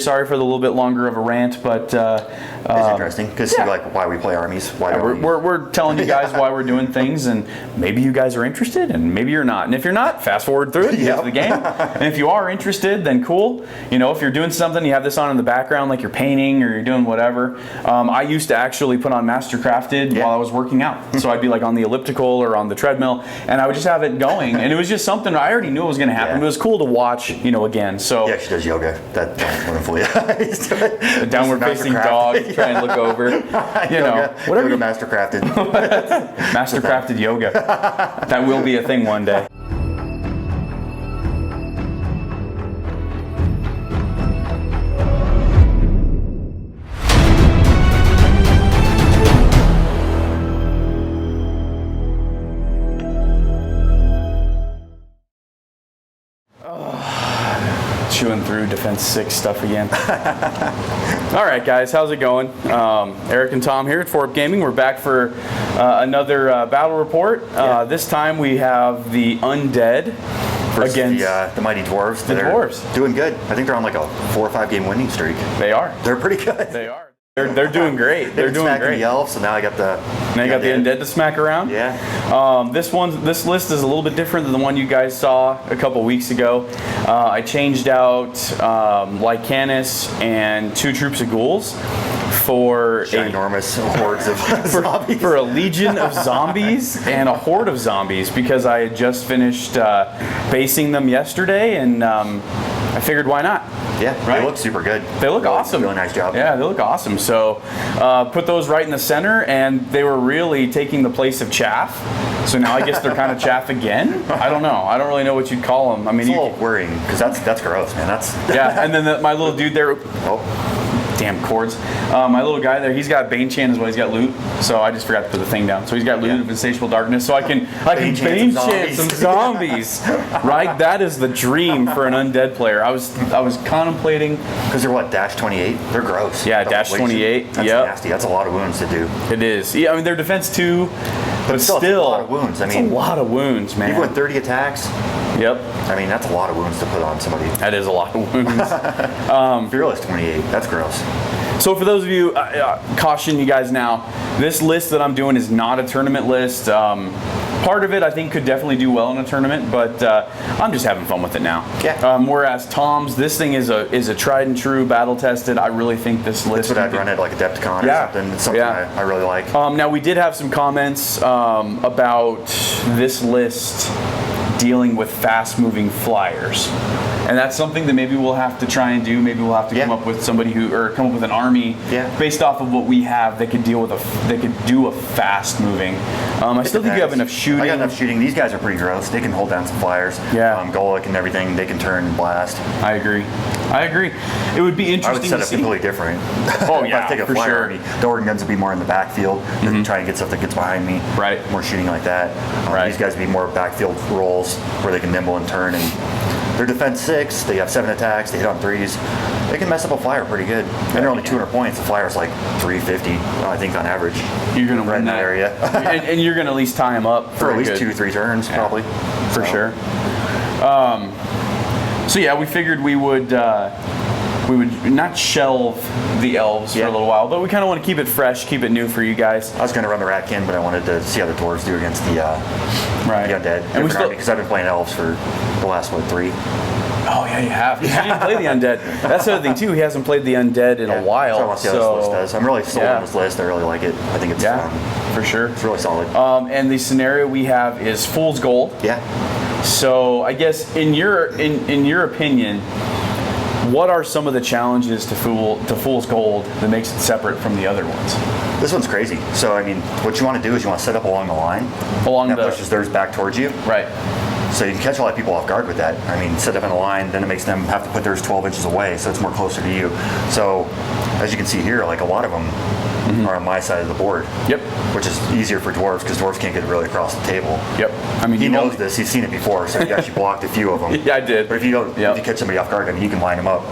Sorry for the little bit longer of a rant, but it's interesting because like why we play armies. Why we're telling you guys why we're doing things, and maybe you guys are interested, and maybe you're not. And if you're not, fast forward through it, get to the game. And if you are interested, then cool. You know, if you're doing something, you have this on in the background, like you're painting or you're doing whatever. I used to actually put on Mastercrafted while I was working out, so I'd be like on the elliptical or on the treadmill, and I would just have it going, and it was just something I already knew it was going to happen. It was cool to watch, you know, again. So yeah, she does yoga. That's wonderful. The downward facing dog, try and look over. You know, whatever. Yoga Mastercrafted. Mastercrafted yoga. That will be a thing one day. Chewing through Defense 6 stuff again. All right, guys, how's it going? Eric and Tom here at 4Up Gaming. We're back for another battle report. This time we have the Undead versus against the mighty Dwarves. The Dwarves. Doing good. I think they're on like a 4 or 5 game winning streak. They are. They're pretty good. They are. They're doing great. They're doing great. The elves, so now I got the. Now you got the Undead to smack around. Yeah. This list is a little bit different than the one you guys saw a couple weeks ago. I changed out Lycanus and 2 troops of ghouls for enormous hordes of zombies. For a legion of zombies and a horde of zombies, because I had just finished basing them yesterday, and I figured why not. Yeah, right? They look super good. They look awesome. Really nice job. Yeah, they look awesome. So put those right in the center, and they were really taking the place of chaff. So now I guess they're kind of chaff again. I don't know. I don't really know what you'd call them. I mean, it's a little worrying because that's gross, man. That's yeah. And then my little dude there. Damn cords. My little guy there, he's got Bane Chan as well. He's got loot, so I just forgot to put the thing down. So he's got loot of Insatiable Darkness, so I can Bane Chan some zombies. Right? That is the dream for an Undead player. I was contemplating, because they're what, dash 28? They're gross. Yeah, dash 28. That's nasty. That's a lot of wounds to do. It is. Yeah, I mean, they're defense 2, but still a lot of wounds. I mean, it's a lot of wounds, man. Even with 30 attacks. Yep. I mean, that's a lot of wounds to put on somebody. That is a lot of wounds. Fearless 28. That's gross. So for those of you, caution you guys now, this list that I'm doing is not a tournament list. Part of it I think could definitely do well in a tournament, but I'm just having fun with it now. Yeah. Whereas Tom's, this thing is a tried and true, battle tested. I really think this list. That's what I'd run at, like Adepticon or something. It's something I really like. Now we did have some comments about this list dealing with fast-moving flyers, and that's something that maybe we'll have to try and do. Maybe we'll have to come up with somebody come up with an army based off of what we have that could deal with they could do a fast-moving. I still think you have enough shooting. I got enough shooting. These guys are pretty gross. They can hold down some flyers. Yeah. Golic and everything. They can turn and blast. I agree. It would be interesting. I would set up completely different. Oh yeah, if I take a flyer army, the organ guns would be more in the backfield. Try and get stuff that gets behind me. Right. More shooting like that. These guys would be more backfield rolls where they can nimble and turn, and they're defense 6. They have 7 attacks. They hit on 3s. They can mess up a flyer pretty good. And they're only 200 points. The flyer's like 350, I think, on average. You're gonna win that area, and you're gonna at least tie them up for at least 2-3 turns, probably. For sure. So yeah, we figured we would not shelve the elves for a little while, but we kind of want to keep it fresh, keep it new for you guys. I was going to run the Ratkin, but I wanted to see how the Dwarves do against the Undead. And because I've been playing elves for the last, 3? Oh yeah, you have. You didn't play the Undead. That's the other thing too. He hasn't played the Undead in a while. So I want to see how this list does. I'm really sold on this list. I really like it. I think it's fun. For sure. It's really solid. And the scenario we have is Fool's Gold. Yeah. So I guess in your opinion, what are some of the challenges to Fool's Gold that makes it separate from the other ones? This one's crazy. So I mean, what you want to do is you want to set up along the line. That pushes theirs back towards you. Right. So you can catch a lot of people off guard with that. I mean, set up in a line, then it makes them have to put theirs 12 inches away, so it's more closer to you. So as you can see here, like a lot of them are on my side of the board. Yep. Which is easier for Dwarves because Dwarves can't get really across the table. Yep. I mean, he knows this. He's seen it before, so he actually blocked a few of them. Yeah, I did. But if you don't, if you catch somebody off guard, I mean, you can line them up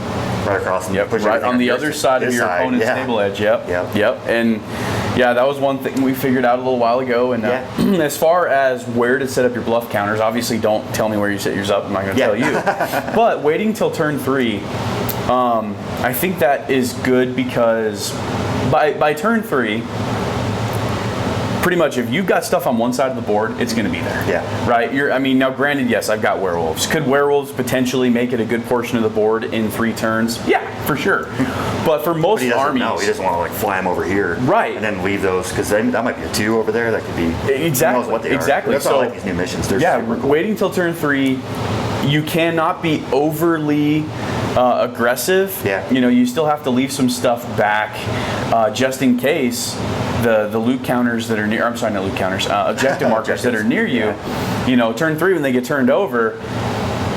right across and push right on the other side of your opponent's table edge. Yep. And yeah, that was one thing we figured out a little while ago. And as far as where to set up your bluff counters, obviously don't tell me where you set yours up. I'm not going to tell you. But waiting till turn 3 I think that is good because by turn 3, pretty much if you've got stuff on one side of the board, it's going to be there. Yeah. Right? Now granted, yes, I've got werewolves. Could werewolves potentially make it a good portion of the board in 3 turns? Yeah, for sure. But for most armies... No, he doesn't want to like fly them over here. Right. And then leave those, because that might be a 2 over there. That could be... Exactly. Who knows what they exactly. are. That's why I like these new missions. They're super cool. Waiting till turn 3, you cannot be overly... aggressive. Yeah. You still have to leave some stuff back just in case the loot counters that are near, I'm sorry, not loot counters, objective markers that are near you, turn 3 when they get turned over,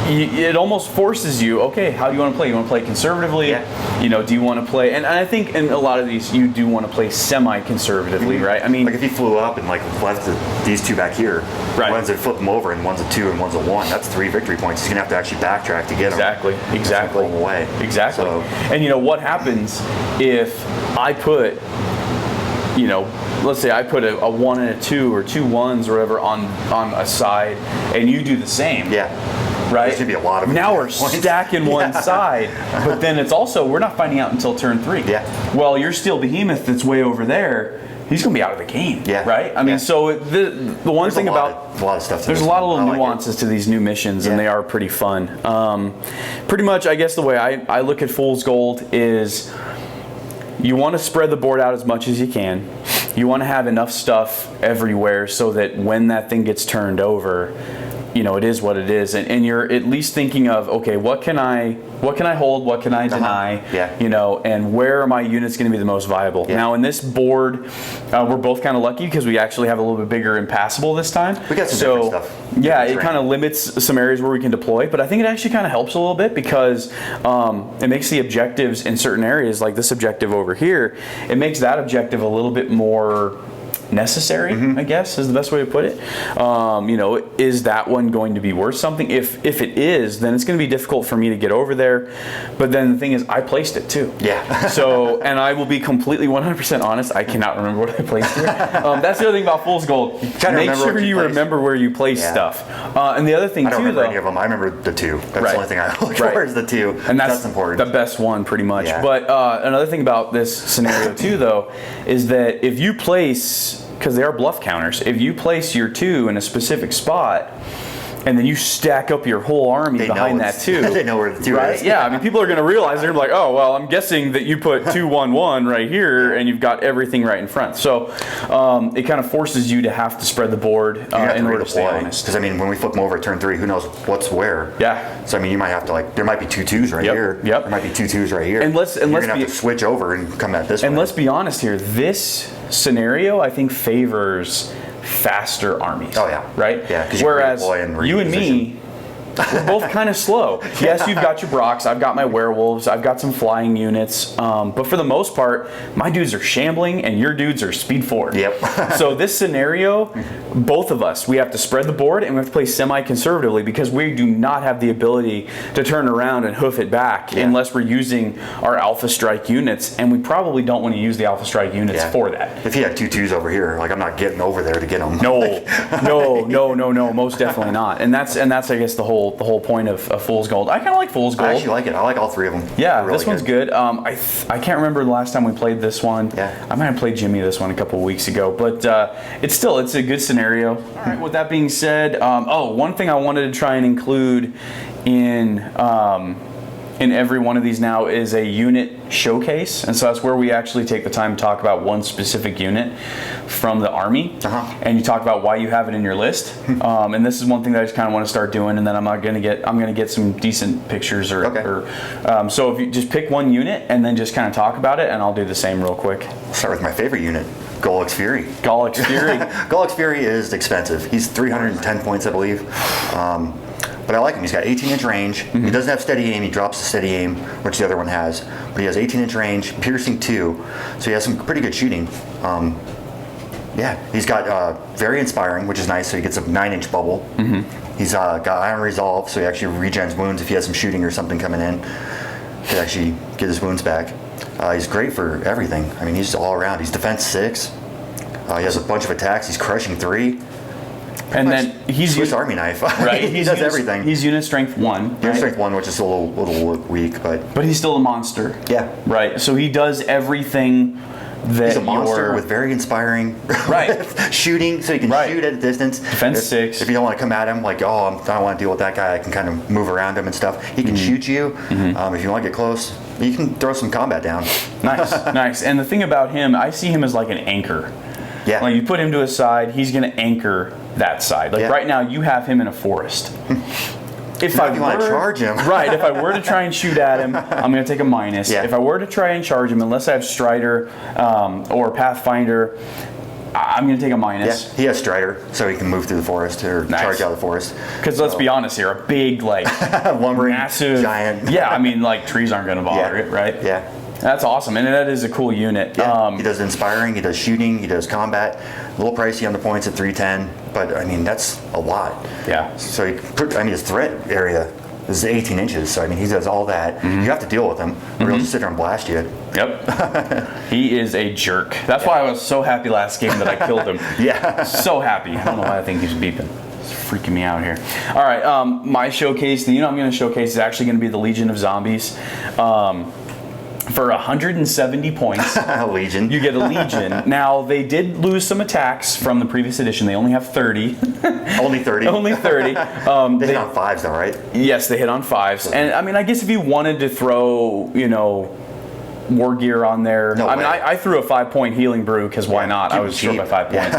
it almost forces you, okay, how do you want to play? You want to play conservatively? Yeah. Do you want to play, and I think in a lot of these, you do want to play semi-conservatively, right? I mean, like if he flew up and like left these 2 back here, right. One's to flip them over and one's a 2 and one's a 1, that's 3 victory points. He's going to have to actually backtrack to get them. Exactly. Pull them away. Exactly. So, and what happens if I put, let's say I put a 1 and a 2 or 2 1s or whatever on a side, and you do the same. Yeah. Right? There's going to be a lot of... Now we're stacking one side, but then it's also, we're not finding out until turn 3. Yeah. Well, your steel behemoth that's way over there, he's going to be out of the game. Yeah. Right? I mean, so the one thing about... a lot of stuff. There's a lot of little nuances to these new missions, and they are pretty fun. Pretty much, I guess the way I look at Fool's Gold is you want to spread the board out as much as you can. You want to have enough stuff everywhere so that when that thing gets turned over, it is what it is, and you're at least thinking of, okay, what can I hold, what can I deny, and where are my units going to be the most viable? Yeah. Now in this board, we're both kind of lucky because we actually have a little bit bigger impassable this time. We got some different stuff. Yeah, it kind of limits some areas where we can deploy, but I think it actually kind of helps a little bit because it makes the objectives in certain areas, like this objective over here, it makes that objective a little bit more necessary, I guess is the best way to put it. Is that one going to be worth something? If it is, then it's going to be difficult for me to get over there. But then the thing is, I placed it too. Yeah. So, and I will be completely 100% honest, I cannot remember what I placed here. That's the other thing about Fool's Gold. Make sure you remember where you place stuff. And the other thing I don't too, remember though, any of them. I remember the 2. That's the only thing I look for is the 2. And that's important. The best one, pretty much. Yeah. But another thing about this scenario too, though, is that if you place, because they are bluff counters, if you place your 2 in a specific spot, and then you stack up your whole army behind that 2. They know where the 2 is. Yeah, I mean, people are going to realize, they're like, oh, well, I'm guessing that you put 2-1-1 right here, and you've got everything right in front. So it kind of forces you to have to spread the board in order to stay honest. Because, I mean, when we flip them over at turn 3, who knows what's where? Yeah. So, I mean, you might have to, like, there might be 2 2s right here. Yep. There might be 2 2s right here. And let's you're going to have to switch over and come at this way. And let's be honest here, this scenario, I think, favors faster armies. Oh, yeah. Right? Yeah, because whereas you and me, we're both kind of slow. Yes, you've got your Brocks, I've got my werewolves, I've got some flying units, but for the most part, my dudes are shambling and your dudes are speed forward. Yep. So this scenario, both of us, we have to spread the board and we have to play semi-conservatively because we do not have the ability to turn around and hoof it back unless we're using our Alpha Strike units, and we probably don't want to use the Alpha Strike units for that. If you had 2 2s over here, like, I'm not getting over there to get them. No, most definitely not. And that's I guess the whole point of Fool's Gold. I kind of like Fool's Gold. I actually like it. I like all 3 of them. Yeah, really this one's good. I can't remember the last time we played this one. Yeah. I might have played Jimmy this one a couple of weeks ago, but it's a good scenario. All right, with that being said, one thing I wanted to try and include in every one of these now is a unit showcase, and so that's where we actually take the time to talk about one specific unit from the army, and you talk about why you have it in your list. And this is one thing that I just kind of want to start doing, and then I'm gonna get some decent pictures so if you just pick one unit and then just kind of talk about it, and I'll do the same real quick. I'll start with my favorite unit, Golix Fury. Golix Fury. Golix Fury is expensive. He's 310 points, I believe. But I like him. He's got 18-inch range. He doesn't have steady aim. He drops the steady aim, which the other one has. But he has 18-inch range, piercing 2. So he has some pretty good shooting. He's got very inspiring, which is nice. So he gets a 9-inch bubble. He's got Iron Resolve, so he actually regens wounds if he has some shooting or something coming in. He can actually get his wounds back. He's great for everything. I mean, he's all around. He's defense 6. He has a bunch of attacks. He's crushing 3. And then he's Swiss Army knife. Right. He does everything. He's unit strength 1. Unit right? strength 1, which is a little weak, but he's still a monster. Yeah. Right. So he does everthing that he's a monster you're... with very inspiring Right. shooting, so you can shoot at a distance. Defense 6. If you don't want to come at him, like, I don't want to deal with that guy, I can kind of move around him and stuff. He can shoot you. If you want to get close, you can throw some combat down. Nice, nice. And the thing about him, I see him as like an anchor. Yeah. Like you put him to a side, he's going to anchor that side. Like right now, you have him in a forest. If you want to charge him. Right. If I were to try and shoot at him, I'm going to take a minus. Yeah. If I were to try and charge him, unless I have Strider or Pathfinder, I'm going to take a minus. Yeah, he has Strider, so he can move through the forest or charge out of the forest. Because let's be honest here, a big, like, lumbering, massive, giant. Yeah, I mean, like, trees aren't going to bother it, right? Yeah. That's awesome, and that is a cool unit. Yeah. He does inspiring, he does shooting, he does combat. A little pricey on the points at 310, but I mean, that's a lot. Yeah. So, his threat area is 18 inches, so I mean, he does all that. You have to deal with him, or he'll just sit there and blast you. Yep. He is a jerk. That's why I was so happy last game that I killed him. Yeah. So happy. I don't know why I think he's beeping. It's freaking me out here. All right, my showcase, the unit I'm going to showcase is actually going to be the Legion of Zombies. For 170 points, Legion. You get a Legion. Now, they did lose some attacks from the previous edition. They only have 30. Only 30? Only 30. They hit on 5s though, right? Yes, they hit on 5s. And I mean, I guess if you wanted to throw, war gear on there. No I mean, way. I threw a 5-point healing brew because why not? I was short by 5 points.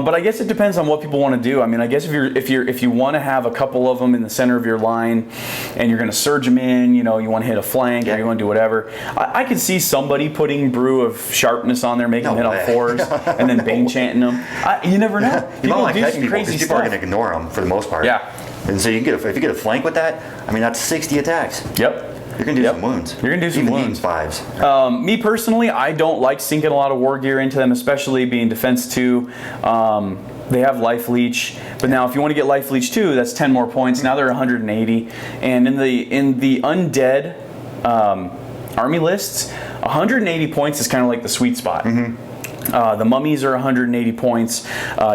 But I guess it depends on what people want to do. I mean, I guess if you want to have a couple of them in the center of your line, and you're going to surge them in, you want to hit a flank, or you want to do whatever. I could see somebody putting brew of sharpness on there, making them hit on 4s, and then bane chanting them. You never know. People do some crazy people are stuff. going to ignore them for the most part. Yeah. And so if you get a flank with that, I mean, that's 60 attacks. Yep. You're going to do some wounds. You're going to do some wounds. 5s. Me personally, I don't like sinking a lot of war gear into them, especially being defense 2. They have life leech, but now if you want to get life leech 2, that's 10 more points. Now they're 180. And in the undead army lists, 180 points is kind of like the sweet spot. The mummies are 180 points.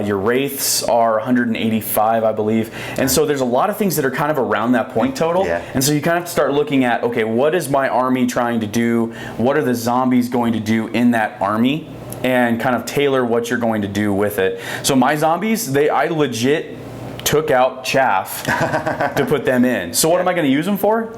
Your wraiths are 185, I believe. And so there's a lot of things that are kind of around that point total. Yeah. And so you kind of have to start looking at, okay, what is my army trying to do? What are the zombies going to do in that army? And kind of tailor what you're going to do with it. So my zombies, I legit took out chaff to put them in. So what am I going to use them for?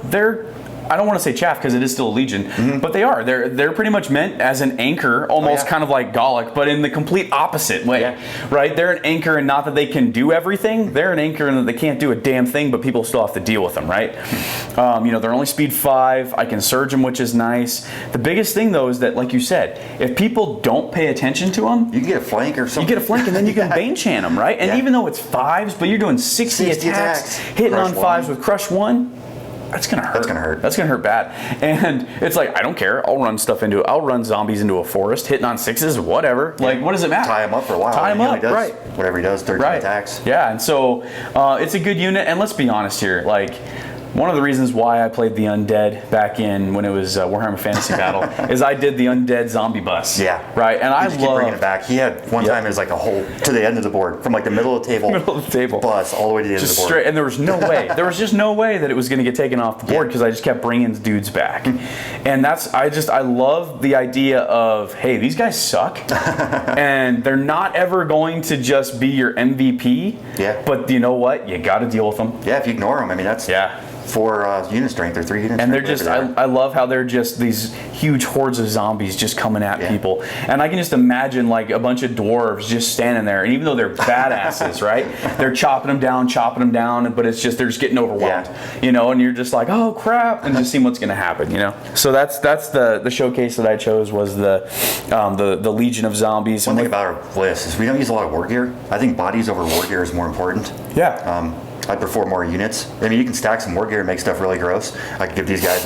I don't want to say chaff because it is still a Legion, but they are. They're pretty much meant as an anchor, almost kind of like Gallic, but in the complete opposite way, right? They're an anchor, and not that they can do everything. They're an anchor and that they can't do a damn thing, but people still have to deal with them, right? They're only speed 5. I can surge them, which is nice. The biggest thing, though, is that, like you said, if people don't pay attention to them, you can get a flank or something. You get a flank, and then you can bane chant them, right? And even though it's 5s, but you're doing 60 attacks, hitting on 5s with crush 1. That's gonna hurt. That's gonna hurt bad. And it's like, I don't care. I'll run zombies into a forest, hitting on 6s, whatever. Yeah. Like, what does it matter? Tie him up for a while. Tie him up, right? Whatever he does, 13 attacks. Yeah, and so it's a good unit. And let's be honest here, like, one of the reasons why I played the Undead back when it was Warhammer Fantasy Battle is I did the Undead zombie bus. Yeah. Right, and I keep bringing it back. He had one time it was like a whole to the end of the board, from like the middle of the table, bus all the way to the end of the board. Straight, and there was no way. There was just no way that it was going to get taken off the board because I just kept bringing dudes back. And I love the idea of, hey, these guys suck, and they're not ever going to just be your MVP. Yeah. But you know what? You got to deal with them. Yeah, if you ignore them, I mean that's 4 unit strength or 3 unit strength. And they're just, I love how they're just these huge hordes of zombies just coming at people. And I can just imagine like a bunch of dwarves just standing there. And even though they're badasses, right? They're chopping them down, but it's just, they're just getting overwhelmed, and you're just like, oh crap, and just seeing what's going to happen, So that's the showcase that I chose was the Legion of Zombies. One thing about our list is we don't use a lot of war gear. I think bodies over war gear is more important. Yeah. I prefer more units. I mean, you can stack some war gear and make stuff really gross. I could give these guys,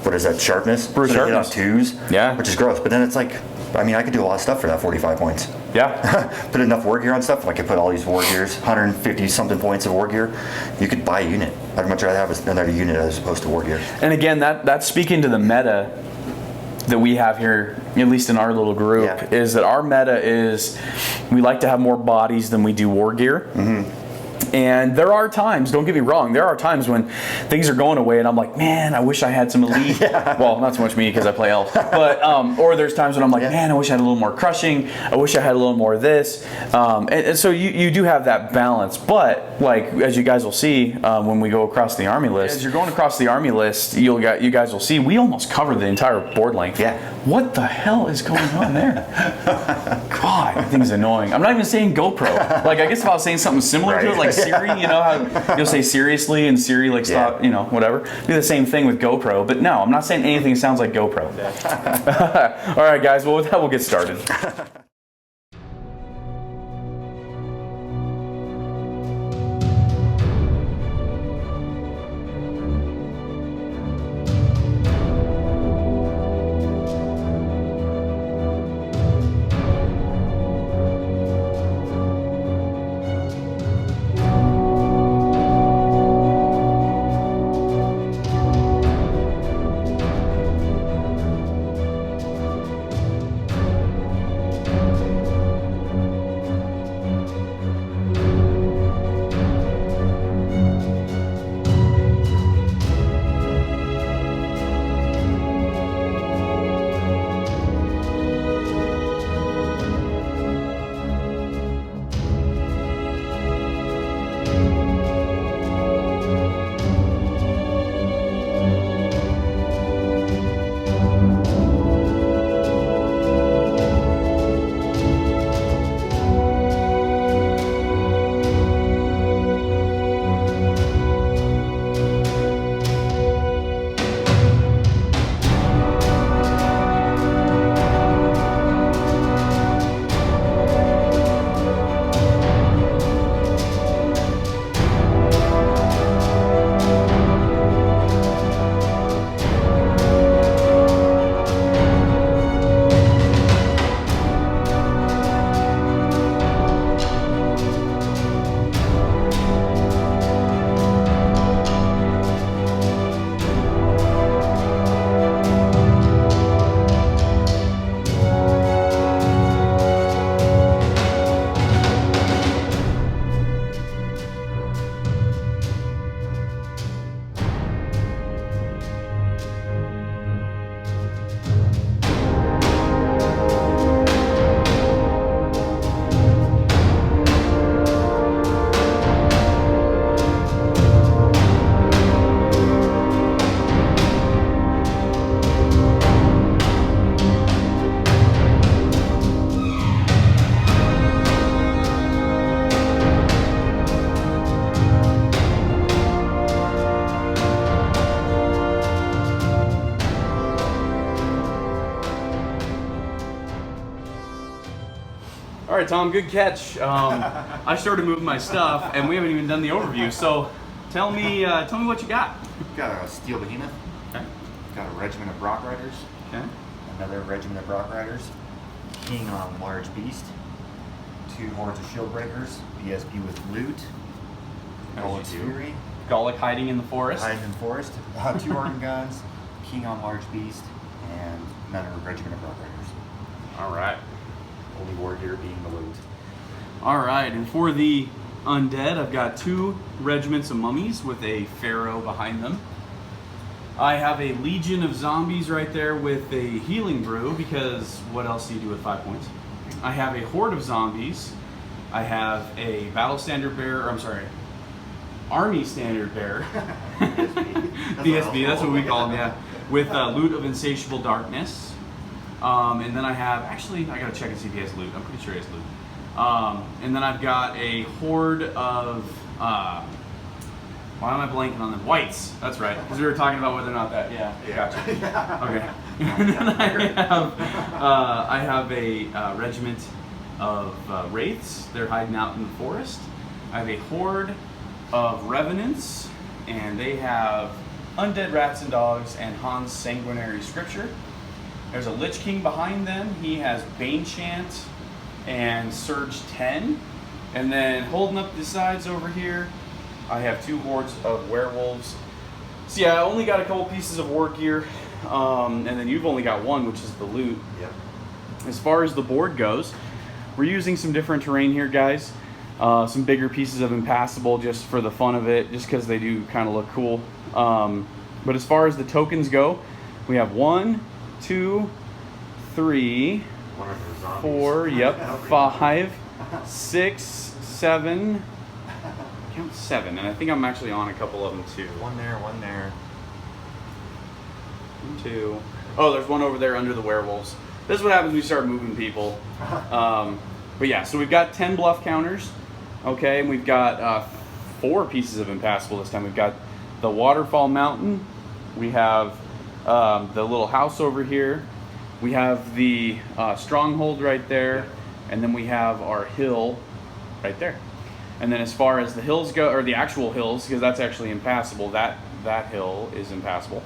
what is that, sharpness? Bruce sharpness. Hit on 2s, which is gross. But then it's like, I could do a lot of stuff for that 45 points. Yeah. Put enough war gear on stuff. I could put all these war gears, 150 something points of war gear. You could buy a unit. I'd much rather have another unit as opposed to war gear. And again, that's speaking to the meta that we have here, at least in our little group, is that our meta is we like to have more bodies than we do war gear. And there are times, don't get me wrong, there are times when things are going away and I'm like, man, I wish I had some elite. Well, not so much me because I play elf, but or there's times when I'm like, man, I wish I had a little more crushing. I wish I had a little more of this. And so you do have that balance. But like as you guys will see when we go across the army list, as you're going across the army list, you guys will see we almost cover the entire board length. What the hell is going on there? God, that thing's annoying. I'm not even saying GoPro. Like I guess if I was saying something similar to it, like Siri, you know how you'll say seriously and Siri like stop, you know, whatever. Do the same thing with GoPro, but no, I'm not saying anything that sounds like GoPro. All right, guys. Well, with that, we'll get started. All right, Tom, good catch. I started moving my stuff, and we haven't even done the overview. So, tell me what you got. Got a steel behemoth. Okay. Got a regiment of Brock Riders. Okay. Another regiment of Brock Riders. King on large beast. 2 hordes of shield breakers. BSB with loot. Gullet's Fury. Gullick hiding in the forest. Hiding in the forest. 2 organ guns. King on large beast, and another regiment of Brock Riders. All right. Only war gear being the loot. All right, and for the undead, I've got 2 regiments of mummies with a pharaoh behind them. I have a legion of zombies right there with a healing brew, because what else do you do with 5 points? I have a horde of zombies. I have a battle standard bearer, or I'm sorry, army standard bearer. BSB, that's what we call them, yeah. With loot of insatiable darkness. And then I have, actually, I gotta check and see if he has loot. I'm pretty sure he has loot. And then I've got a horde of, why am I blanking on them? Whites, that's right. Because we were talking about whether or not that, gotcha. Okay. And then I have a regiment of wraiths. They're hiding out in the forest. I have a horde of revenants, and they have undead rats and dogs and Han's sanguinary scripture. There's a Lich King behind them. He has Bane Chant and Surge 10. And then holding up the sides over here, I have 2 hordes of werewolves. So yeah, I only got a couple pieces of war gear. and then you've only got one, which is the loot. Yep. As far as the board goes, we're using some different terrain here, guys. Some bigger pieces of impassable just for the fun of it, just because they do kind of look cool. But as far as the tokens go, we have 1, 2, 3, 4, yep, 5, 6, 7. Count 7, and I think I'm actually on a couple of them too. One there. 1, 2. Oh, there's one over there under the werewolves. This is what happens when you start moving people. But yeah, so we've got 10 bluff counters. Okay, and we've got 4 pieces of impassable this time. We've got the waterfall mountain. We have the little house over here. We have the stronghold right there. And then we have our hill right there. And then as far as the hills go, or the actual hills, because that's actually impassable, that hill is impassable.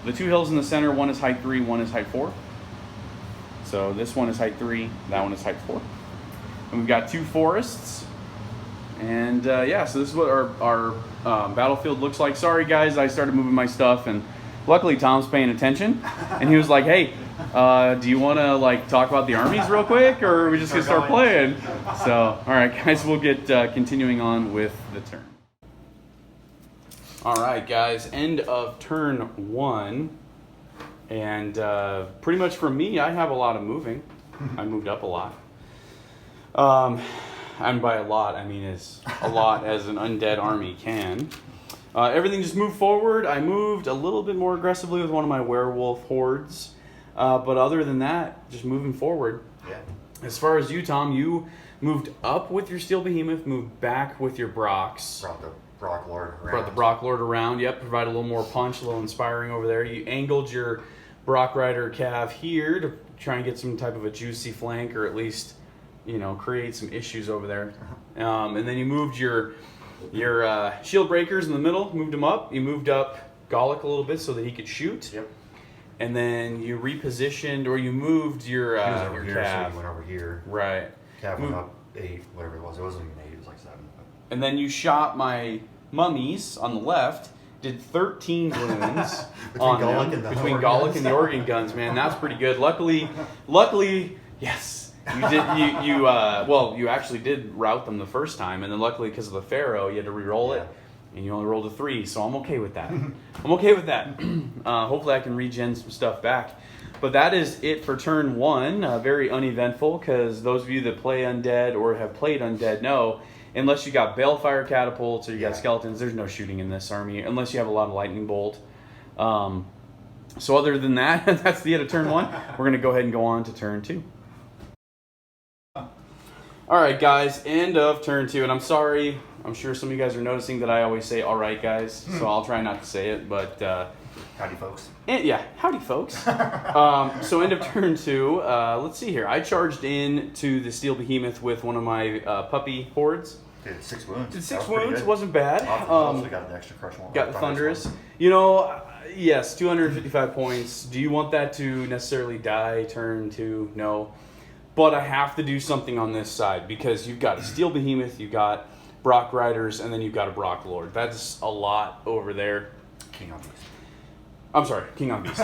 The 2 hills in the center, one is height 3, one is height 4. So this one is height 3, that one is height 4. And we've got 2 forests. And yeah, so this is what our battlefield looks like. Sorry guys, I started moving my stuff, and luckily Tom's paying attention. And he was like, hey, do you want to like talk about the armies real quick, or are we just gonna start playing? So, all right, guys, we'll get continuing on with the turn. All right, guys, end of turn 1, and pretty much for me, I have a lot of moving. I moved up a lot. And by a lot, I mean as a lot as an undead army can. Everything just moved forward. I moved a little bit more aggressively with one of my werewolf hordes. But other than that, just moving forward. Yeah. As far as you, Tom, you moved up with your Steel Behemoth, moved back with your Brox. Brought the Brock Lord around. Brought the Brock Lord around, yep. Provide a little more punch, a little inspiring over there. You angled your Brock Rider Cav here to try and get some type of a juicy flank, or at least, you know, create some issues over there. And then you moved your shield breakers in the middle, moved them up. You moved up Gallic a little bit so that he could shoot. Yep. And then you repositioned, or you moved your He was over here, Cav. so he went over here. Right. Cav went up 8, whatever it was. It wasn't even 8, it was like 7. And then you shot my mummies on the left, did 13 wounds on Gallic them, and the between organ Gallic guns. and the organ guns, man. That's pretty good. Luckily, yes. You did. You actually did rout them the first time, and then luckily because of the Pharaoh, you had to re-roll it, and you only rolled a 3. So I'm okay with that. I'm okay with that. Hopefully, I can regen some stuff back. But that is it for turn 1. Very uneventful, because those of you that play Undead or have played Undead know, unless you got Balefire catapults or you got skeletons, there's no shooting in this army unless you have a lot of lightning bolt. So other than that, that's the end of turn 1. We're gonna go ahead and go on to turn 2. All right, guys, end of turn 2. And I'm sorry, I'm sure some of you guys are noticing that I always say, all right, guys. So I'll try not to say it, but... howdy, folks. Howdy, folks. So end of turn 2. Let's see here. I charged in to the Steel Behemoth with one of my puppy hordes. Did 6 wounds. Did 6 wounds. Wasn't bad. Also got an extra crush one. Got the Thunderous. You know, yes, 255 points. Do you want that to necessarily die turn 2? No. But I have to do something on this side, because you've got a Steel Behemoth, you've got Brock Riders, and then you've got a Brock Lord. That's a lot over there. King on Beast. I'm sorry, King on Beast.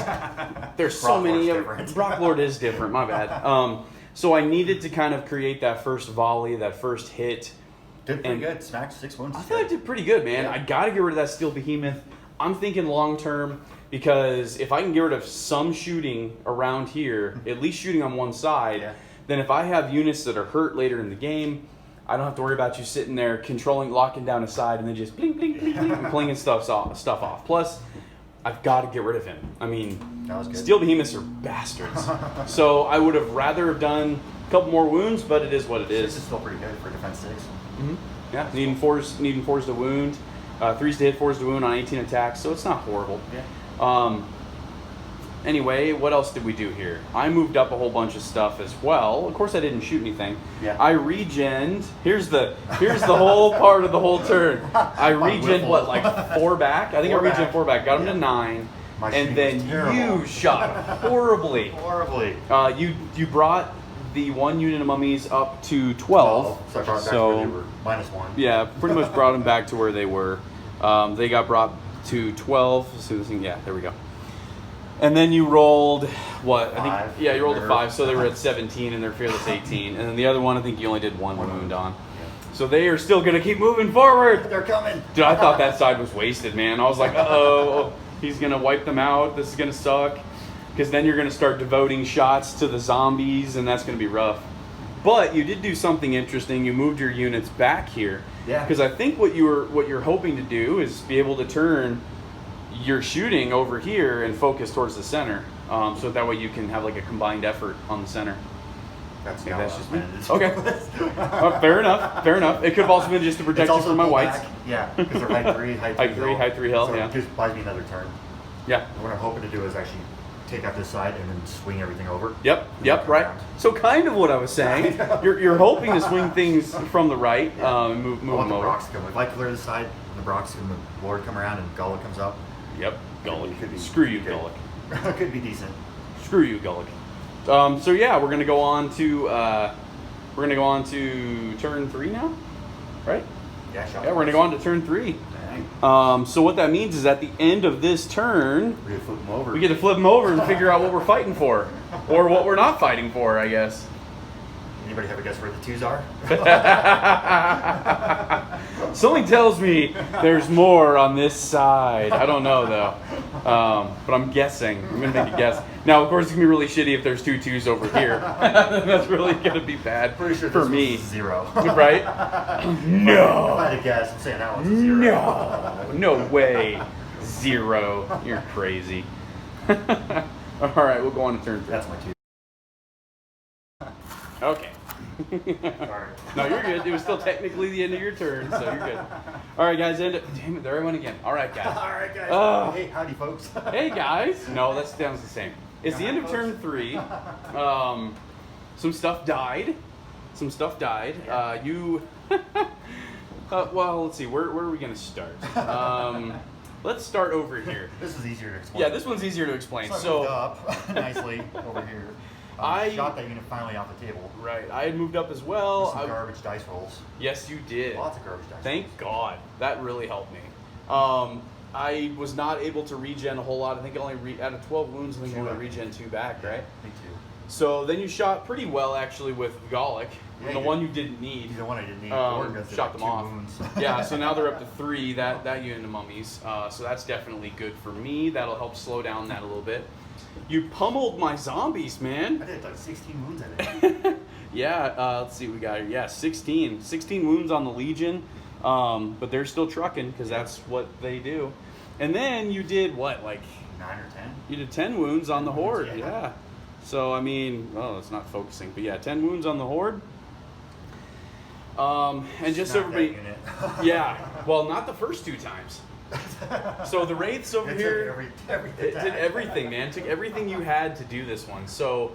There's so many. Brock Lord is different, my bad. So I needed to kind of create that first volley, that first hit. Did pretty good. Smacked 6 wounds. I feel like I did pretty good, man. I got to get rid of that Steel Behemoth. I'm thinking long term, because if I can get rid of some shooting around here, at least shooting on one side, then if I have units that are hurt later in the game, I don't have to worry about you sitting there controlling, locking down a side, and then just blink, blink, blink, blink, and playing stuff off. Plus, I've got to get rid of him. I mean, Steel Behemoths are bastards. So I would have rather have done a couple more wounds, but it is what it is. 6 is still pretty good for defense 6. Mm-hmm. Yeah, needing 4s to wound, 3s to hit, 4s to wound on 18 attacks, so it's not horrible. Yeah. Anyway, what else did we do here? I moved up a whole bunch of stuff as well. Of course, I didn't shoot anything. Yeah. I regened. Here's the whole part of the whole turn. I regened what, like 4 back? I think I regened 4 back. Got him to 9. And then you shot horribly. Horribly. You brought the 1 unit of mummies up to 12. So I brought back to where they were -1. Yeah, pretty much brought them back to where they were. They got brought to 12. So this thing, yeah, there we go. And then you rolled what? I Five. think you rolled a 5, so they were at 17 and they're fearless 18. And then the other one, I think you only did one wound on. So they are still gonna keep moving forward. They're coming. Dude, I thought that side was wasted, man. I was like, uh-oh, he's gonna wipe them out. This is gonna suck. Because then you're gonna start devoting shots to the zombies, and that's gonna be rough. But you did do something interesting. You moved your units back here. Yeah. Because I think what you're hoping to do is be able to turn your shooting over here and focus towards the center, so that way you can have like a combined effort on the center. That's just me. me. Okay. Fair enough. Fair enough. It could have also been just to protect you from my whites. Yeah, because they're height 3, Height 3 hill, so yeah. it just buys me another turn. Yeah. And what I'm hoping to do is actually take out this side and then swing everything over. Yep. And Yep. come Right. around. So kind of what I was saying. You're hoping to swing things from the right, and move I want them the over. Brox to come. If I clear this side, and the Brox and the Lord come around and Gullick comes up. Yep. Gullick. Could be Screw you, good. Gullick. Could be decent. Screw you, Gullick. So yeah, we're gonna go on to turn 3 now, right? Yeah, shot. Yeah, we're gonna go on to turn 3. Dang. So what that means is at the end of this turn, We gotta flip them over. we get to flip them over and figure out what we're fighting for, or what we're not fighting for, I guess. Anybody have a guess where the 2s are? Something tells me there's more on this side. I don't know though, but I'm guessing. I'm gonna make a guess. Now, of course, it's gonna be really shitty if there's 2 2s over here. That's really gonna be bad Pretty sure for this me, was 0. right? If I had to guess, I'm saying that one's a 0. No way, 0. You're crazy. All right, we'll go on to turn 3. That's my 2. Okay. Sorry. No, you're good. It was still technically the end of your turn, so you're good. All right, guys. Damn it, there I went again. All right, guys. All right, guys. Hey, howdy, folks. Hey, guys. No, that sounds the same. It's the end of turn 3. Some stuff died. You. Well, let's see. Where are we gonna start? Let's start over here. This is easier to explain. Yeah, this one's easier to explain. So I So moved up nicely over here. I shot that unit finally off the table. right, I had moved up as well. Some garbage dice rolls. Yes, you did. Lots of garbage dice. Thank God. That really helped me. I was not able to regen a whole lot. I think I only out of 12 wounds, I think I only regen 2 back, right? Me too. So then you shot pretty well actually with Golic, Yeah, the you one did. you didn't need. He's the one I didn't need. Shot them off. Wounds. Yeah, so now they're up to 3. That unit of mummies. So that's definitely good for me. That'll help slow down that a little bit. You pummeled my zombies, I man. did like 16 wounds I think. Yeah, let's see what we got here. Yeah, 16 wounds on the Legion, but they're still trucking because that's what they do. And then you did what, like 9 or 10? you did 10 wounds on the Horde, yeah. yeah. So I mean, oh, it's not focusing, but yeah, 10 wounds on the Horde. And just so Smack that everybody, unit. yeah. Well, not the first 2 times. So the wraiths over It took here, every it attack. did everything, man. Took everything you had to do this one. So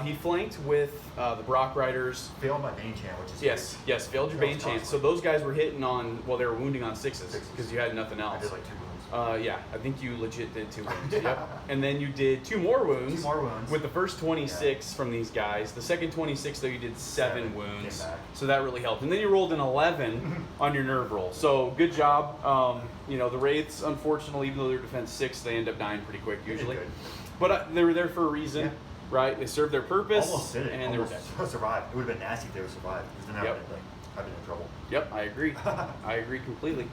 he flanked with the Brock Riders. Failed my Bane Chant, which is Yes, failed your Bane chance. So those guys were hitting on, well, they were wounding on 6s because you had nothing I else. did like 2 wounds. Yeah, I think you legit did 2 wounds. Yep. And then you did 2 more wounds. 2 more wounds. With the first 26 from these guys. The second 26, though, you did 7 7 wounds. came back. So that really helped. And then you rolled an 11 on your nerve roll. So good job. You know, the Wraiths, unfortunately, even though they're defense 6, they end up dying pretty quick They did usually. good. But they were there for a reason, Yeah. right? They served their purpose. Almost did it. And they were dead. Almost survived. It would have been nasty if they would survive. Because then Yep. I've been in trouble. Yep, I agree. I agree completely.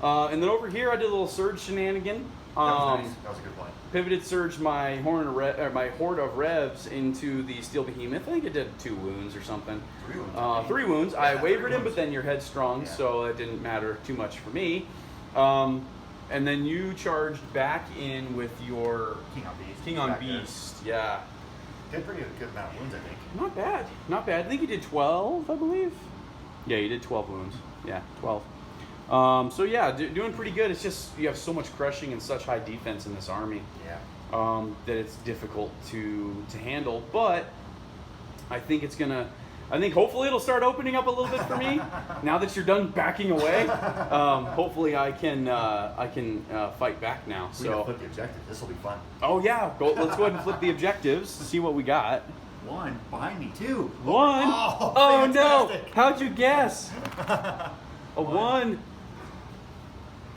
And then over here, I did a little surge shenanigan. That was nice. That was a good one. Pivoted surge my horde of revs into the steel behemoth. I think it did 2 wounds or something. 3 wounds. 3 wounds. I Yeah, wavered 3 him, but wounds. then you're headstrong, Yeah. so it didn't matter too much for me. And then you charged back in with your King on Beast. King on Back there. Beast. Yeah, Did pretty good amount of wounds, I think. not bad, not bad. I think you did 12, I believe. Yeah, you did 12 wounds. Yeah, 12. So yeah, doing pretty good. It's just you have so much crushing and such high defense in this army. Yeah. That it's difficult to handle, but I think it's gonna. I think hopefully it'll start opening up a little bit for me now that you're done backing away. Hopefully I can fight back now. We can So flip the objective. This will be fun. oh yeah, let's go ahead and flip the objectives. See what we got. 1 behind me. 2. 1. Oh, Oh no! fantastic. How'd you guess? A 1.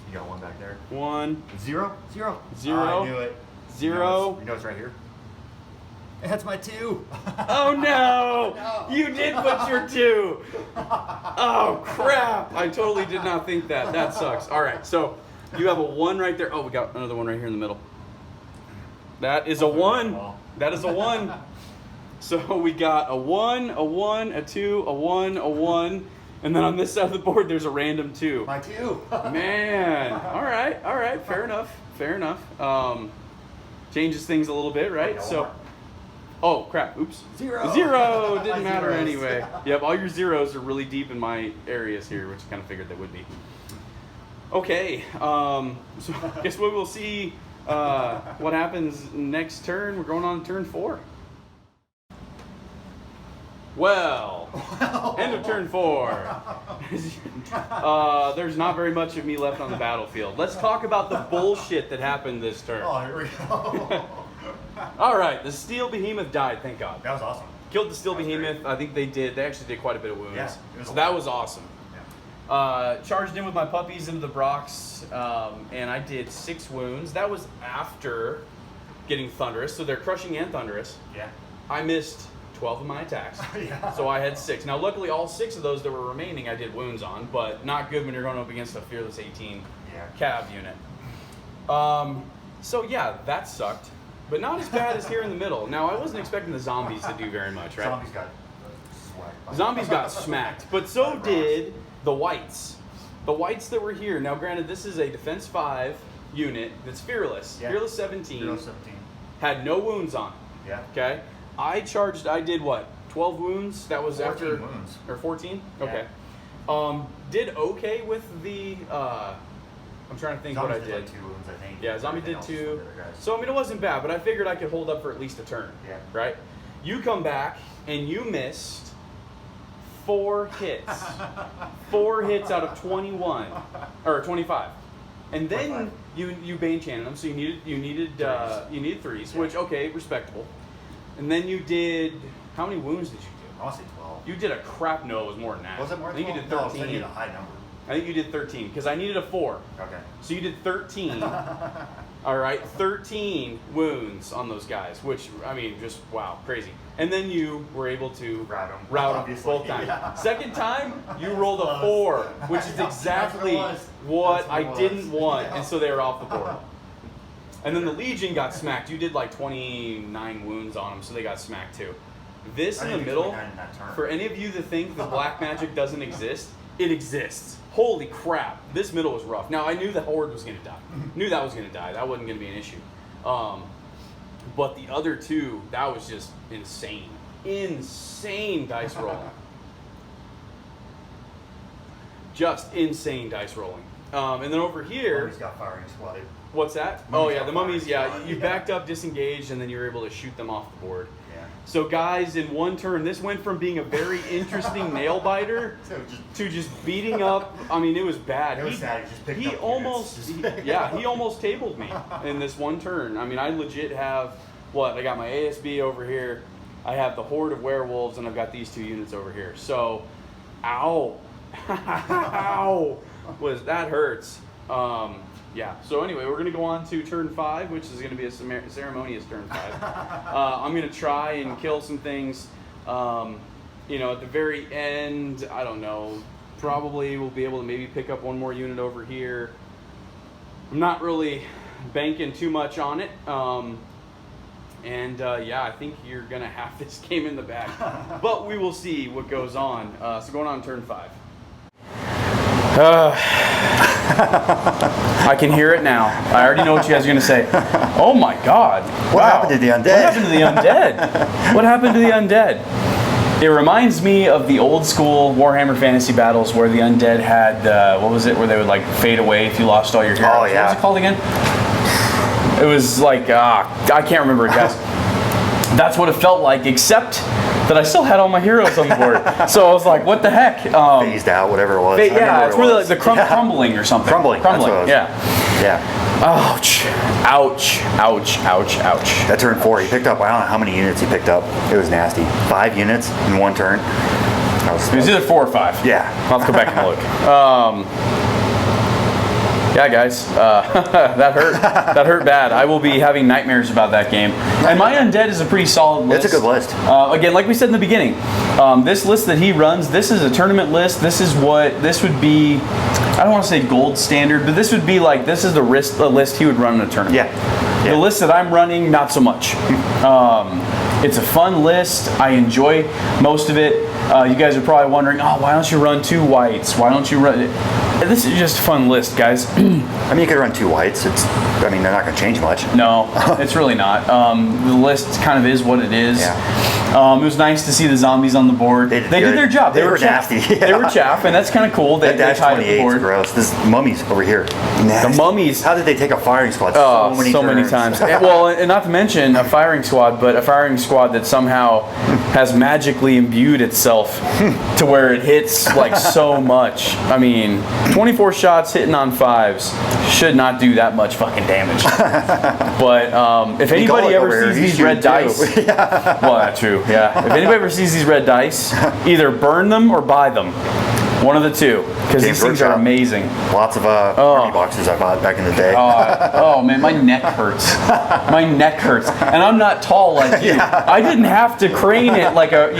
You got 1 back there. 1. 0. 0. 0. I knew it. 0. You know it's right here? That's my 2. Oh no! You did put your 2. Oh crap! I totally did not think that. That sucks. All right, so you have a 1 right there. Oh, we got another 1 right here in the middle. That is a 1. That is a 1. So we got a 1, a 1, a 2, a 1, a 1, and then on this side of the board there's a random 2. My 2. Man, all right, fair enough. Changes things a little bit, right? So, oh crap, oops. 0. 0, didn't matter anyway. Yep, all your 0s are really deep in my areas here, which I kind of figured they would be. Okay, so I guess we will see what happens next turn. We're going on to turn 4. Well, end of turn 4. There's not very much of me left on the battlefield. Let's talk about the bullshit that happened this turn. Oh, here we go. All right, the Steel Behemoth died, thank God. That was awesome. Killed the Steel Behemoth. I think they actually did quite a bit of wounds. Yeah, it was so a that lot. was awesome. Yeah. Charged in with my puppies into the Brox, and I did 6 wounds. That was after getting Thunderous, so they're crushing and Thunderous. Yeah. I missed 12 of my attacks, Yeah. so I had 6. Now, luckily, all 6 of those that were remaining I did wounds on, but not good when you're going up against a Fearless 18 Yeah. Cav unit. So yeah, that sucked, but not as bad as here in the middle. Now, I wasn't expecting the zombies to do very much, right? Zombies got swacked. Zombies got smacked, but so did the whites. The whites that were here. Now, granted, this is a Defense 5 unit that's Fearless. Yeah. Fearless 17. Fearless 17. Had no wounds on it. Yeah. Okay? I did what? 12 wounds? That was 14 after... wounds. Or 14? Yeah. Okay. Did okay with the... I'm trying to think Zombies what I did. Like 2 wounds, I think. Yeah, Zombie Everything did else 2. was the other guys. So, I mean, it wasn't bad, but I figured I could hold up for at least a turn. Yeah. Right? You come back, and you missed 4 hits. 4 hits out of 21. Or 25. And then 25. you Bane chanted them, so you needed 3s, Yeah. which, okay, respectable. And then you did... How many wounds did you I want to say 12. do? You did a crap... No, it was more than that. Was it more I than think 12? you did No, I 13. need a high number. I think you did 13, because I needed a 4. Okay. So you did 13. All right, 13 wounds on those guys, which, I mean, just, wow, crazy. And then you were able to Route 'em. route them Obviously, both times. yeah. Second time, you rolled a 4, which is exactly what I didn't want, and so they were off the board. And then the Legion got smacked. You did like 29 wounds on them, so they got smacked too. This I in the didn't do middle, 29 in that turn. for any of you that think the black magic doesn't exist, it exists. Holy crap, this middle was rough. Now, I knew the Horde was going to die. Knew that was going to die. That wasn't going to be an issue. But the other 2, that was just insane. Insane dice rolling. Just insane dice rolling. And then over here... Mummies got firing squad. What's that? Mummies Oh, yeah, got the mummies, firing yeah. squad. You backed up, disengaged, and then you were able to shoot them off the board. Yeah. So guys, in one turn, this went from being a very interesting nail biter to just beating up. I mean, it was bad. It was sad. He just picked He up almost, units. he almost tabled me in this one turn. I mean, I legit have what? I got my ASB over here. I have the Horde of Werewolves, and I've got these 2 units over here. So, ow, ow, that hurts. Yeah, so anyway, we're going to go on to turn 5, which is going to be a ceremonious turn 5. I'm going to try and kill some things. You know, at the very end, I don't know, probably we'll be able to maybe pick up one more unit over here. I'm not really banking too much on it. Yeah, I think you're going to have this game in the bag. But we will see what goes on. So going on turn 5. I can hear it now. I already know what you guys are going to say. Oh my God. What happened to the undead? What happened to the undead? What happened to the undead? It reminds me of the old school Warhammer Fantasy battles where the undead had, what was it, where they would like fade away if you lost all your heroes. Oh, yeah. What was it called again? It was like, I can't remember it, guys. That's what it felt like, except that I still had all my heroes on the board. So I was like, what the heck? Phased out, whatever it was. Yeah, it's really like the crumbling or something. Crumbling. That's what it was. Yeah. Yeah. Ouch. Ouch. Ouch. Ouch. Ouch. That turn 4, he picked up, I don't know how many units he picked up. It was nasty. 5 units in one turn. It was either 4 or 5. Yeah. I'll have to go back and look. Yeah, guys, that hurt. That hurt bad. I will be having nightmares about that game. And my Undead is a pretty solid list. It's a good list. Again, like we said in the beginning, this list that he runs, this is a tournament list. This would be, I don't want to say gold standard, but this would be like, this is the list he would run in a tournament. Yeah. The list that I'm running, not so much. It's a fun list. I enjoy most of it. You guys are probably wondering, oh, why don't you run 2 whites? Why don't you run? This is just a fun list, guys. I mean, you could run 2 whites. I mean, they're not going to change much. No, it's really not. The list kind of is what it is. Yeah. It was nice to see the zombies on the board. They did their job. They were nasty. Yeah. They were chaff, and that's kind of cool. They That tied up the board. gross. This mummies over here. Nasty. The mummies. How did they take a firing squad So many times. And not to mention a firing squad, but a firing squad that somehow has magically imbued itself to where it hits like so much. I mean, 24 shots hitting on 5s should not do that much fucking damage. But if anybody ever sees these red dice, well, that's true. Yeah. If anybody ever sees these red dice, either burn them or buy them. One of the two, because these things are amazing. Lots of army boxes I bought back in the day. Oh man, my neck hurts. My neck hurts, and I'm not tall like you. Yeah. I didn't have to crane it like a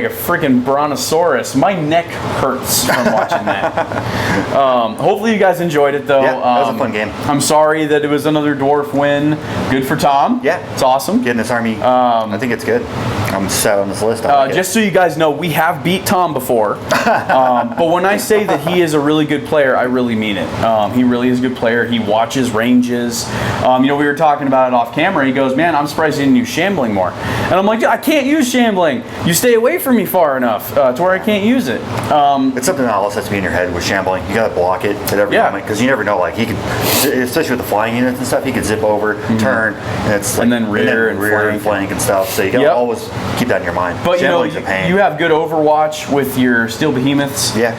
freaking brontosaurus. My neck hurts from watching that. Hopefully you guys enjoyed it though. Yeah, that was a fun game. I'm sorry that it was another dwarf win. Good for Tom. Yeah, it's awesome. Getting this army, I think it's good. I'm set on this list. Just so you guys know, we have beat Tom before, but when I say that he is a really good player, I really mean it. He really is a good player. He watches ranges. We were talking about it off camera. He goes, man, I'm surprised you didn't use shambling more. And I'm like, I can't use shambling. You stay away from me far enough to where I can't use it. It's something that always has to be in your head with shambling. You gotta block it at every moment, because you never know. Like he could, especially with the flying units and stuff, he could zip over, turn, and it's like, and then rear and flank and stuff. So you gotta always keep that in your mind. But Shambling's a pain. you have good Overwatch with your steel behemoths. Yeah.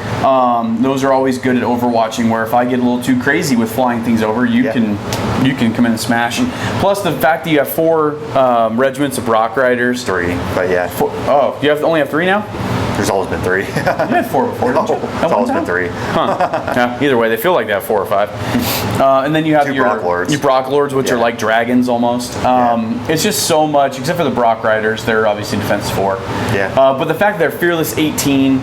Those are always good at overwatching, where if I get a little too crazy with flying things over, you can come in and smash. And plus the fact that you have 4 regiments of Brock Riders. 3, but yeah. You only have 3 now? There's always been 3. You had 4 before, didn't you? It's always been 3. Huh. Yeah, either way, they feel like they have 4 or 5. And then you have your Brock Lords, which are like dragons almost. It's just so much, except for the Brock Riders, they're obviously defense 4. Yeah. But the fact that they're fearless 18.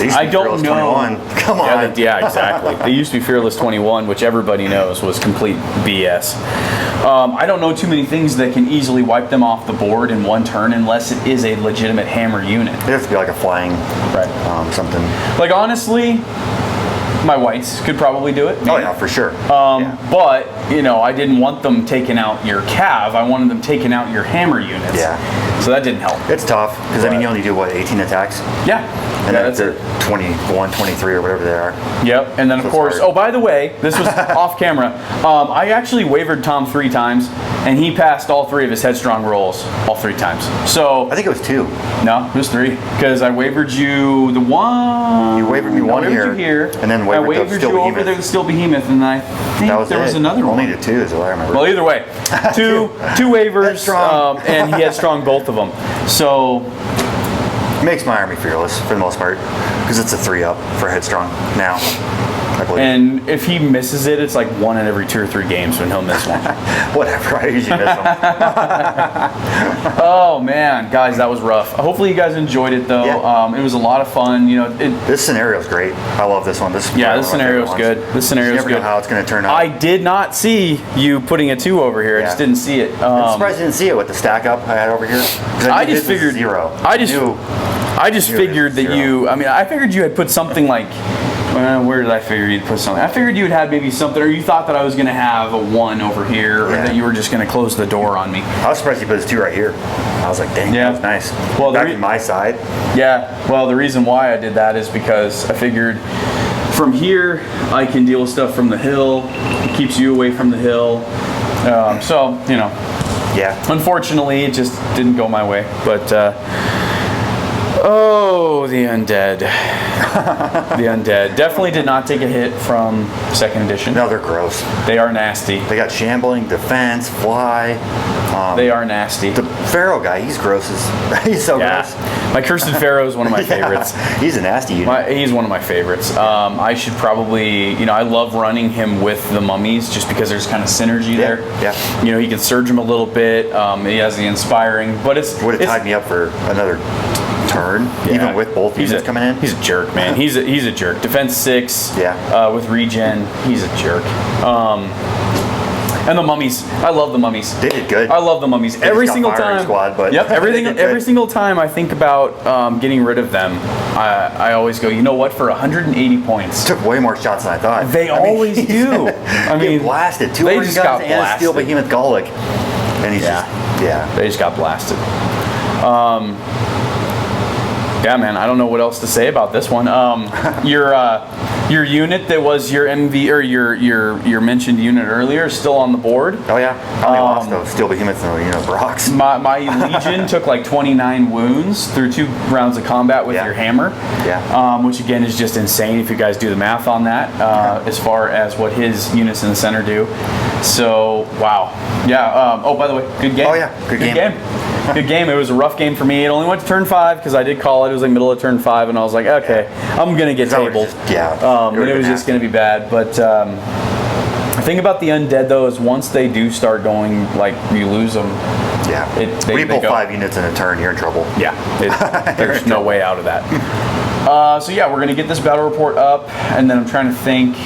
I don't know. 21. Come on. Yeah, exactly. They used to be Fearless 21, which everybody knows was complete BS. I don't know too many things that can easily wipe them off the board in one turn unless it is a legitimate hammer unit. It has to be like a flying, something. Like honestly, my whites could probably do it. Maybe. Oh yeah, for sure. But I didn't want them taking out your cav. I wanted them taking out your hammer units. Yeah. So that didn't help. It's tough because you only do 18 attacks. Yeah. And then they're 21, 23, or whatever they are. Yep. And then of course, by the way, this was off camera. I actually wavered Tom 3 times, and he passed all 3 of his headstrong rolls all 3 times. So I think it was 2. No, it was 3 because I wavered you the one. You wavered me one here, and then I wavered you over there, the Steel Behemoth, and I think there was another one. Only the 2 is what I remember. Well, either way, two waivers, and he had strong both of them. So. Makes my army fearless for the most part because it's a 3-up for headstrong now, I believe. And if he misses it, it's like 1 in every 2 or 3 games when he'll miss one. Whatever, I usually miss them. Oh man, guys, that was rough. Hopefully you guys enjoyed it though. Yeah. It was a lot of fun. This scenario is great. I love this one. This scenario is good. This scenario is good. You never know how it's going to turn out. I did not see you putting a 2 over here. I just didn't see it. I'm surprised you didn't see it with the stack up I had over here. I just figured 0. I just figured that I figured you had put something like, where did I figure you'd put something? I figured you would have maybe something, or you thought that I was going to have a 1 over here, or that you were just going to close the door on me. I was surprised you put his 2 right here. I was like, dang, that was nice. Well, back to my side. Yeah, well, the reason why I did that is because I figured from here, I can deal with stuff from the hill. It keeps you away from the hill. Yeah. Unfortunately, it just didn't go my way, but... the Undead. The Undead. Definitely did not take a hit from 2nd edition. No, they're gross. They are nasty. They got shambling, defense, fly. They are nasty. The Pharaoh guy, he's gross. He's so gross. My Cursed Pharaoh is one of my favorites. He's a nasty unit. He's one of my favorites. I should probably, I love running him with the mummies just because there's kind of synergy there. Yeah. He can surge him a little bit. He has the inspiring, but would have tied me up for another turn, even with both units coming in. He's a jerk, man. He's a jerk. Defense 6. Yeah. With regen, he's a jerk. And the mummies, I love the mummies. They did good. I love the mummies. Every single time. Squad, but every single time I think about getting rid of them, I always go, you know what? For 180 points, took way more shots than I thought. They always do. I mean, blasted. 2 they just got guns and a steel behemoth Gallic, and he's they just got blasted. Yeah, man. I don't know what else to say about this one. Your unit that was your MV or your mentioned unit earlier is still on the board. Oh yeah, I only lost those steel behemoths and rocks. My Legion took like 29 wounds through 2 rounds of combat with your hammer. Yeah. Which again is just insane if you guys do the math on that. As far as what his units in the center do. So wow. Yeah. Oh, by the way, good game. Oh yeah, good game. Good game. It was a rough game for me. It only went to turn 5 because I did call it. It was like middle of turn 5, and I was like, okay, I'm gonna get tabled. And it was just gonna be bad. But the thing about the undead though is once they do start going, like you lose them. Yeah. When you pull 5 units in a turn, you're in trouble. Yeah. There's no way out of that. So yeah, we're gonna get this battle report up, and then I'm trying to think.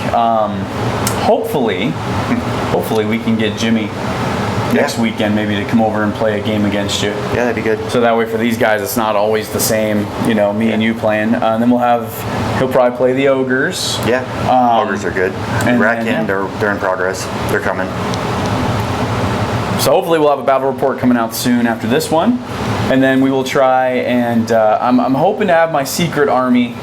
Hopefully we can get Jimmy next weekend maybe to come over and play a game against you. Yeah, that'd be good. So that way for these guys it's not always the same, me and you playing. And then he'll probably play the ogres. Yeah, ogres are good. Ratkin, they're in progress. They're coming. So hopefully we'll have a battle report coming out soon after this one. And then we will try and I'm hoping to have my secret army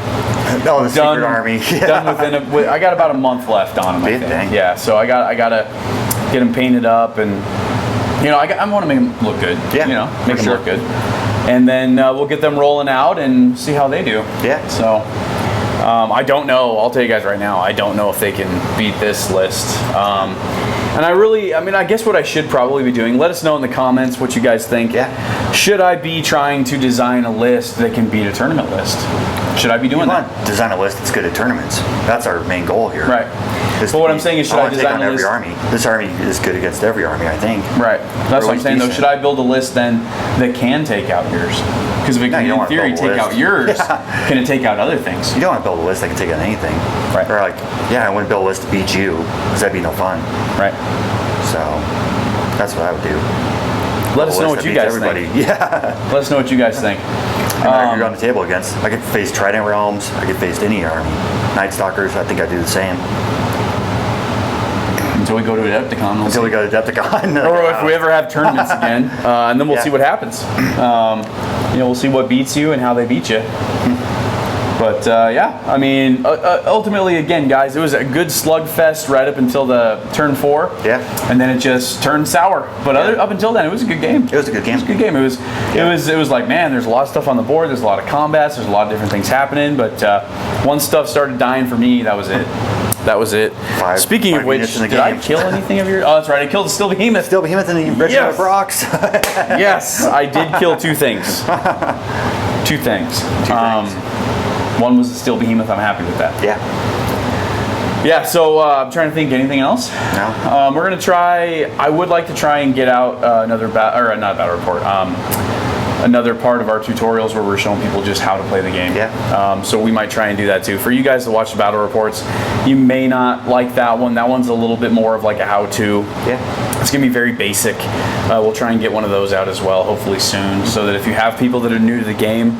secret army. Done within I got about a month left on them, I think. Yeah, so I gotta get them painted up, and I want to make them look good. Yeah, make them look good, and then we'll get them rolling out and see how they do. Yeah. So I don't know. I'll tell you guys right now. I don't know if they can beat this list. And I guess what I should probably be doing, let us know in the comments what you guys think. Yeah. Should I be trying to design a list that can beat a tournament list? Should I be doing that? Design a list that's good at tournaments. That's our main goal here. Right. But what I'm saying is, should I design a list? Every army. This army is good against every army, I think. Right. That's what I'm saying, though. Should I build a list then that can take out yours? Because if it can, in theory, take out yours, can it take out other things? You don't want to build a list that can take out anything. Right. Or I wouldn't build a list to beat you, because that'd be no fun. Right. So, that's what I would do. Let us know what you guys think. Yeah. Let us know what you guys think. You're on the table against. I could face Trident Realms. I could face any army. Night Stalkers. I think I'd do the same. Until we go to Adepticon. We go to Adepticon. Or if we ever have tournaments again, and then we'll see what happens. We'll see what beats you and how they beat you. But ultimately, again, guys, it was a good slugfest right up until the turn 4. Yeah. And then it just turned sour. But up until then, it was a good game. It was a good game. It was like, man, there's a lot of stuff on the board. There's a lot of combats. There's a lot of different things happening. But once stuff started dying for me, that was it. Speaking of which, did I kill anything of yours? Oh, that's right. I killed the Steel Behemoth. Steel Behemoth and the Regiment of Rocks. Yes, I did kill 2 things. 2 things. One was the Steel Behemoth. I'm happy with that. Yeah. Yeah, so I'm trying to think anything else. No. We're going to try, I would like to try and get out another battle report. Another part of our tutorials where we're showing people just how to play the game. Yeah. So we might try and do that too. For you guys to watch the battle reports, you may not like that one. That one's a little bit more of like a how-to. Yeah. It's going to be very basic. We'll try and get one of those out as well, hopefully soon, so that if you have people that are new to the game,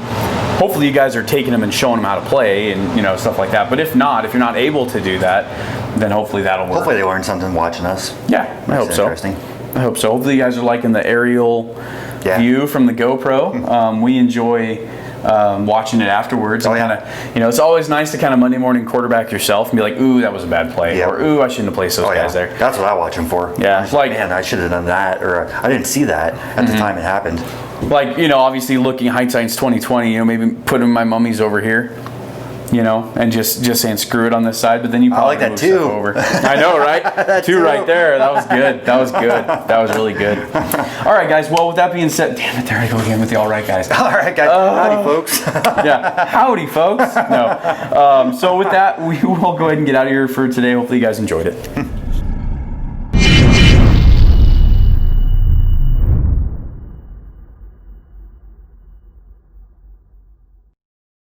hopefully you guys are taking them and showing them how to play and stuff like that. But if not, if you're not able to do that, then hopefully that'll work. Hopefully they learn something watching us. Yeah, I hope so. Interesting. I hope so. Hopefully you guys are liking the aerial view from the GoPro. We enjoy watching it afterwards. It's always nice to kind of Monday morning quarterback yourself and be like, ooh, that was a bad play. Or, ooh, I shouldn't have placed those guys there. That's what I watch them for. Yeah. Man, I should have done that. Or I didn't see that at the time it happened. Obviously looking hindsight's 2020, maybe putting my mummies over here. you know, and just saying screw it on this side, but then you like that move too. stuff over. I know, right? Two right there. That was good. That was good. That was really good. All right, guys. Well, with that being said, damn it, there I go again with the all right, guys. All right, guys. Howdy, folks. Yeah, howdy, folks. No. So with that, we will go ahead and get out of here for today. Hopefully, you guys enjoyed it.